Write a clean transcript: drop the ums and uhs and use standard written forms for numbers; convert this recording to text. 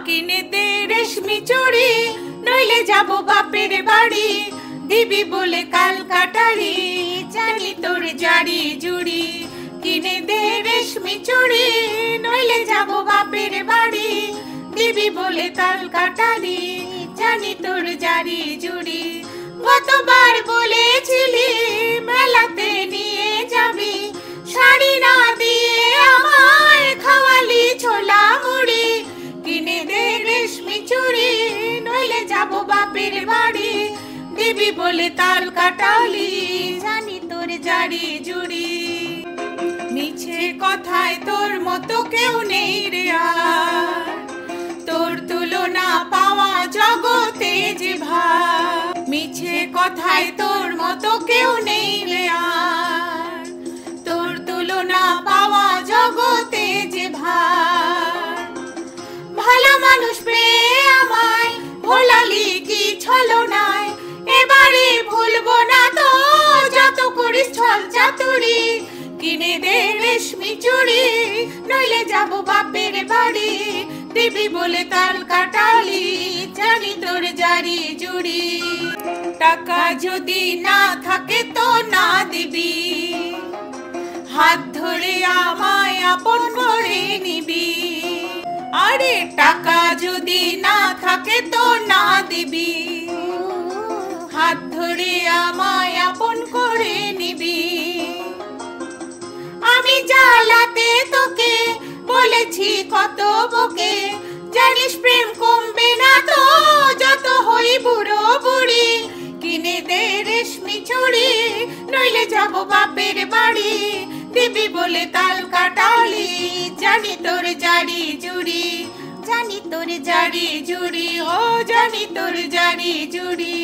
কিনে দে রেশমি চুড়ি, নইলে যাব বাপের বাড়ি, দিবি বলে কাল কাটারি, জানি তোর জারি জুড়ি। কিনে দে রেশমি চুড়ি, নইলে যাব বাপের বাড়ি, দিবি বলে কাল কাটারি, জানি তোর জারি জুড়ি। গতবার বলেছিলি মেলাতে নিয়ে যাবি, শাড়ি না দিয়ে আমায় খাওয়ালি ছোলা মুড়ি। কিনে দে রেশমি চুড়ি, নইলে যাব বাপের বাড়ি, দিবি বলে তাল কাটালি, জানি তোর জারি জুড়ি। মিছে কথায় তোর মতো কেউ নেই রে আর, তোর তুলনা পাওয়া জগতে যে ভার। মিছে কথায় তোর মতো কেউ নেই রে আর, তোর তুলনা পাওয়া জগতে যে ভার। ভালো মানুষ পেয়ে আমায় ভোলালি কি ছলনায়, এবারে ভুলবো না তো যত করিস ছল চাতুরি। কিনে দে রেশমি চুড়ি, নইলে যাব বাপের বাড়ি, দিবি বলে তাল কাটালি, জানি তোর জারি জুড়ি। টাকা যদি না থাকে তো না দিবি, হাত ধরে আমায় আপন করে নিবি। আরে টাকা যদি না থাকে তো না দিবি, হাত ধরে আমায় আপন করে নিবি। আমি জ্বালাতে তোকে বলেছি কত বকে, জানিস প্রেম কমবে না তো যত হই বুড়ো বুড়ি। কিনে দে রেশমি চুড়ি, নইলে যাব বাপের বাড়ি, দিবি বলে তাল কাটালি, জানি তোর জারি জুড়ি, জানি তোর জারি জুড়ি, ও জানি তোর জারি জুড়ি।